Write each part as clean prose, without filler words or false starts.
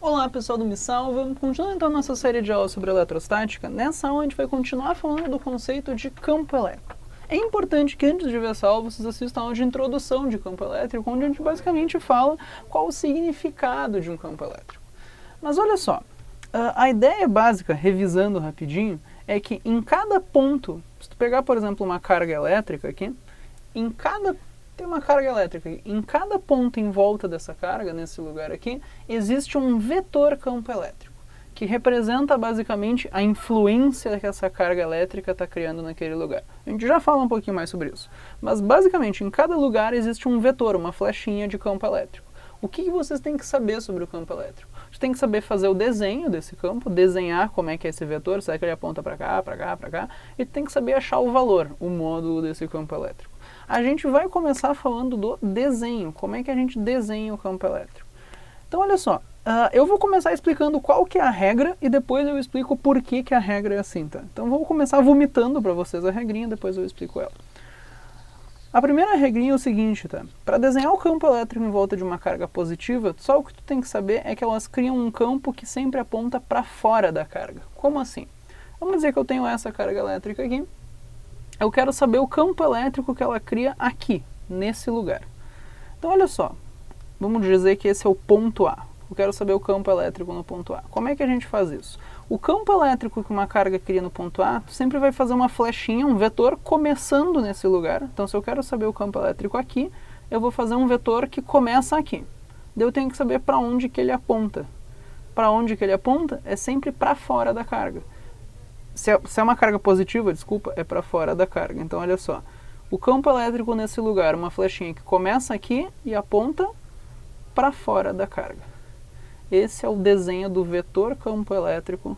Olá pessoal do Me Salva, continuando então nossa série de aulas sobre eletrostática, nessa aula a gente vai continuar falando do conceito de campo elétrico. É importante que antes de ver essa aula vocês assistam a aula de introdução de campo elétrico, onde a gente basicamente fala qual o significado de um campo elétrico. Mas olha só, a ideia básica, revisando rapidinho, é que em cada ponto, se tu pegar por exemplo uma carga elétrica aqui, tem uma carga elétrica aqui. Em cada ponto em volta dessa carga, nesse lugar aqui, existe um vetor campo elétrico, que representa basicamente a influência que essa carga elétrica está criando naquele lugar. A gente já fala um pouquinho mais sobre isso. Mas basicamente, em cada lugar existe um vetor, uma flechinha de campo elétrico. O que vocês têm que saber sobre o campo elétrico? Você tem que saber fazer o desenho desse campo, desenhar como é que é esse vetor, será que ele aponta para cá, para cá, para cá, e tem que saber achar o valor, o módulo desse campo elétrico. A gente vai começar falando do desenho, como é que a gente desenha o campo elétrico. Então olha só, eu vou começar explicando qual que é a regra e depois eu explico por que a regra é assim, tá? Então vou começar vomitando para vocês a regrinha, depois eu explico ela. A primeira regrinha é o seguinte, tá? Para desenhar o campo elétrico em volta de uma carga positiva, só o que tu tem que saber é que elas criam um campo que sempre aponta para fora da carga. Como assim? Vamos dizer que eu tenho essa carga elétrica aqui. Eu quero saber o campo elétrico que ela cria aqui, nesse lugar. Então olha só, vamos dizer que esse é o ponto A. Eu quero saber o campo elétrico no ponto A. Como é que a gente faz isso? O campo elétrico que uma carga cria no ponto A, tu sempre vai fazer uma flechinha, um vetor, começando nesse lugar. Então se eu quero saber o campo elétrico aqui, eu vou fazer um vetor que começa aqui. Daí eu tenho que saber para onde que ele aponta. Para onde que ele aponta é sempre para fora da carga. Se é uma carga positiva, desculpa, é para fora da carga. Então olha só, o campo elétrico nesse lugar, uma flechinha que começa aqui e aponta para fora da carga. Esse é o desenho do vetor campo elétrico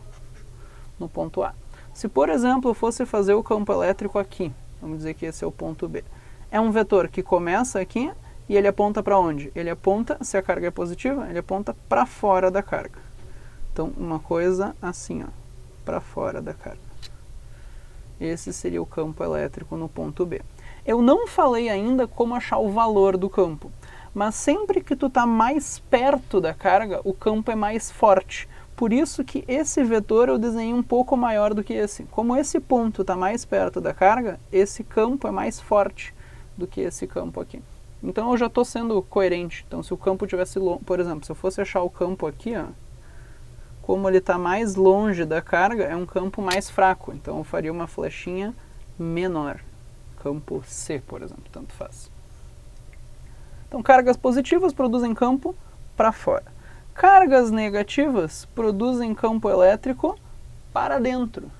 no ponto A. Se, por exemplo, eu fosse fazer o campo elétrico aqui, vamos dizer que esse é o ponto B. É um vetor que começa aqui e ele aponta para onde? Ele aponta, se a carga é positiva, ele aponta para fora da carga. Então, uma coisa assim, ó, para fora da carga. Esse seria o campo elétrico no ponto B. Eu não falei ainda como achar o valor do campo. Mas sempre que tu está mais perto da carga, o campo é mais forte. Por isso que esse vetor eu desenhei um pouco maior do que esse. Como esse ponto está mais perto da carga, esse campo é mais forte do que esse campo aqui. Então eu já estou sendo coerente. Então se o campo tivesse longe, por exemplo, se eu fosse achar o campo aqui, ó, como ele está mais longe da carga, é um campo mais fraco. Então eu faria uma flechinha menor. Campo C, por exemplo, tanto faz. Então, cargas positivas produzem campo para fora. Cargas negativas produzem campo elétrico para dentro.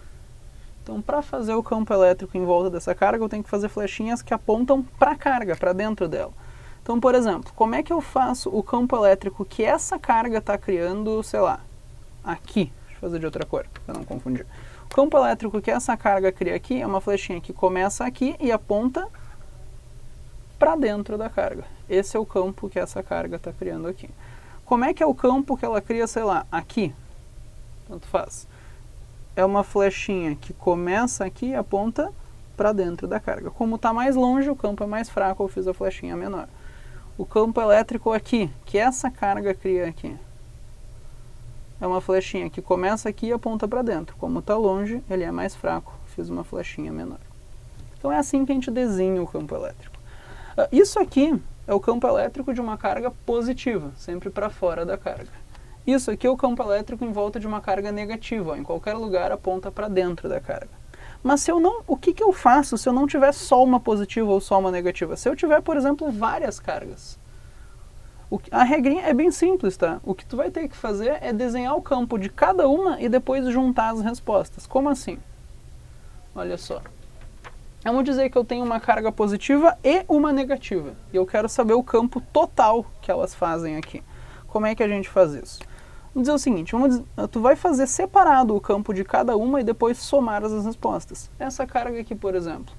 Então, para fazer o campo elétrico em volta dessa carga, eu tenho que fazer flechinhas que apontam para a carga, para dentro dela. Então, por exemplo, como é que eu faço o campo elétrico que essa carga está criando, sei lá, aqui? Deixa eu fazer de outra cor, para não confundir. O campo elétrico que essa carga cria aqui é uma flechinha que começa aqui e aponta para dentro da carga. Esse é o campo que essa carga está criando aqui. Como é que é o campo que ela cria, sei lá, aqui? Tanto faz. É uma flechinha que começa aqui e aponta para dentro da carga. Como está mais longe, o campo é mais fraco, eu fiz a flechinha menor. O campo elétrico aqui, que essa carga cria aqui, é uma flechinha que começa aqui e aponta para dentro. Como está longe, ele é mais fraco, fiz uma flechinha menor. Então é assim que a gente desenha o campo elétrico. Isso aqui é o campo elétrico de uma carga positiva, sempre para fora da carga. Isso aqui é o campo elétrico em volta de uma carga negativa, ó, em qualquer lugar aponta para dentro da carga. Mas se eu não, o que eu faço se eu não tiver só uma positiva ou só uma negativa? Se eu tiver, por exemplo, várias cargas. A regrinha é bem simples, tá? O que tu vai ter que fazer é desenhar o campo de cada uma e depois juntar as respostas. Como assim? Olha só. Vamos dizer que eu tenho uma carga positiva e uma negativa. E eu quero saber o campo total que elas fazem aqui. Como é que a gente faz isso? Vamos dizer o seguinte, tu vai fazer separado o campo de cada uma e depois somar as respostas. Essa carga aqui, por exemplo,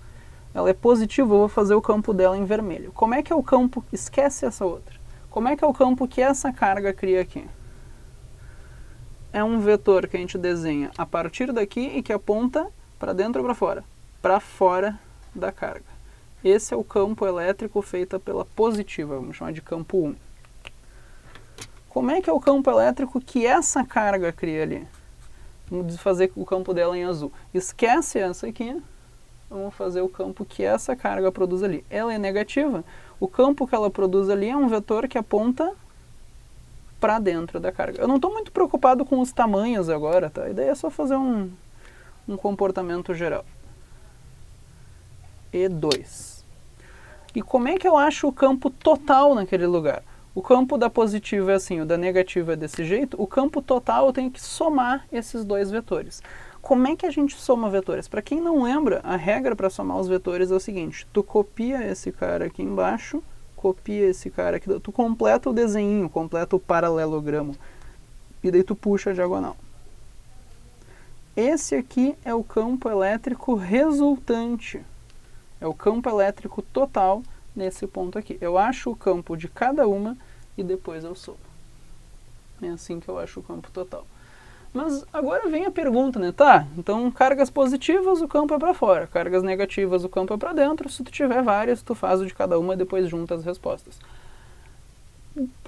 ela é positiva, eu vou fazer o campo dela em vermelho. Como é que é o campo? Esquece essa outra. Como é que é o campo que essa carga cria aqui? É um vetor que a gente desenha a partir daqui e que aponta para dentro ou para fora? Para fora da carga. Esse é o campo elétrico feito pela positiva, vamos chamar de campo 1. Como é que é o campo elétrico que essa carga cria ali? Vamos fazer o campo dela em azul. Esquece essa aqui. Vamos fazer o campo que essa carga produz ali. Ela é negativa. O campo que ela produz ali é um vetor que aponta para dentro da carga. Eu não estou muito preocupado com os tamanhos agora, tá? A ideia é só fazer um comportamento geral. E2. E como é que eu acho o campo total naquele lugar? O campo da positiva é assim, o da negativa é desse jeito. O campo total eu tenho que somar esses dois vetores. Como é que a gente soma vetores? Para quem não lembra, a regra para somar os vetores é o seguinte: tu copia esse cara aqui embaixo, copia esse cara aqui, tu completa o desenho, completa o paralelogramo, e daí tu puxa a diagonal. Esse aqui é o campo elétrico resultante. É o campo elétrico total nesse ponto aqui. Eu acho o campo de cada uma e depois eu somo. É assim que eu acho o campo total. Mas agora vem a pergunta, né? Tá, então cargas positivas o campo é para fora, cargas negativas o campo é para dentro. Se tu tiver várias, tu faz o de cada uma e depois junta as respostas.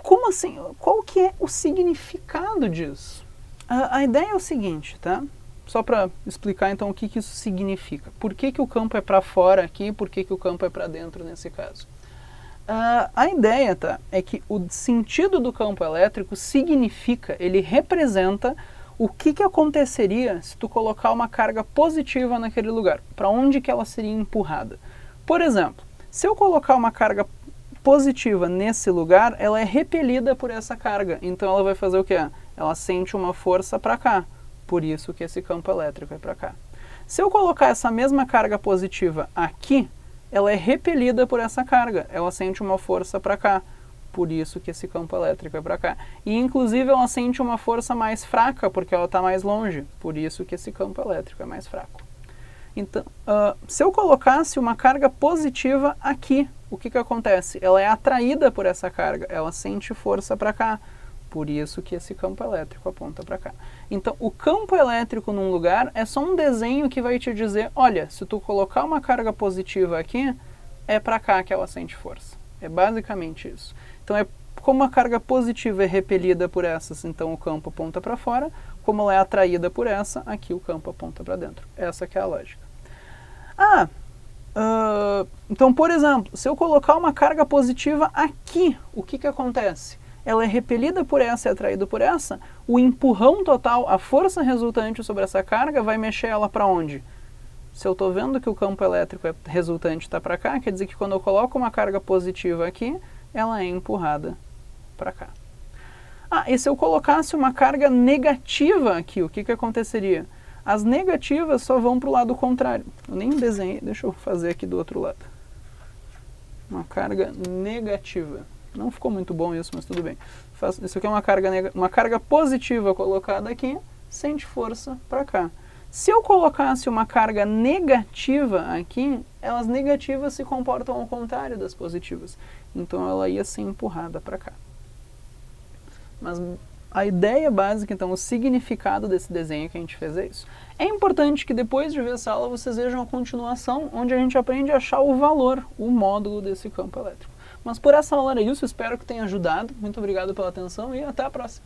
Como assim? Qual que é o significado disso? A ideia é o seguinte, tá? Só para explicar então o que isso significa. Por que o campo é para fora aqui e por que o campo é para dentro nesse caso? A ideia, tá, é que o sentido do campo elétrico significa, ele representa o que aconteceria se tu colocar uma carga positiva naquele lugar. Para onde que ela seria empurrada? Por exemplo, se eu colocar uma carga positiva nesse lugar, ela é repelida por essa carga. Então ela vai fazer o quê? Ela sente uma força para cá. Por isso que esse campo elétrico é para cá. Se eu colocar essa mesma carga positiva aqui, ela é repelida por essa carga. Ela sente uma força para cá. Por isso que esse campo elétrico é para cá. E inclusive ela sente uma força mais fraca, porque ela está mais longe. Por isso que esse campo elétrico é mais fraco. Então, se eu colocasse uma carga positiva aqui, o que acontece? Ela é atraída por essa carga. Ela sente força para cá. Por isso que esse campo elétrico aponta para cá. Então, o campo elétrico num lugar é só um desenho que vai te dizer, olha, se tu colocar uma carga positiva aqui, é para cá que ela sente força. É basicamente isso. Então, como a carga positiva é repelida por essas, então o campo aponta para fora. Como ela é atraída por essa, aqui o campo aponta para dentro. Essa que é a lógica. Então, por exemplo, se eu colocar uma carga positiva aqui, o que acontece? Ela é repelida por essa e atraída por essa, o empurrão total, a força resultante sobre essa carga vai mexer ela para onde? Se eu estou vendo que o campo elétrico resultante está para cá, quer dizer que quando eu coloco uma carga positiva aqui, ela é empurrada para cá. E se eu colocasse uma carga negativa aqui, o que aconteceria? As negativas só vão para o lado contrário. Eu nem desenhei, deixa eu fazer aqui do outro lado. Uma carga negativa. Não ficou muito bom isso, mas tudo bem. Isso aqui é uma carga positiva colocada aqui, sente força para cá. Se eu colocasse uma carga negativa aqui, elas negativas se comportam ao contrário das positivas. Então ela ia ser empurrada para cá. Mas a ideia básica, então, o significado desse desenho que a gente fez é isso. É importante que depois de ver essa aula vocês vejam a continuação, onde a gente aprende a achar o valor, o módulo desse campo elétrico. Mas por essa aula era isso, espero que tenha ajudado. Muito obrigado pela atenção e até a próxima.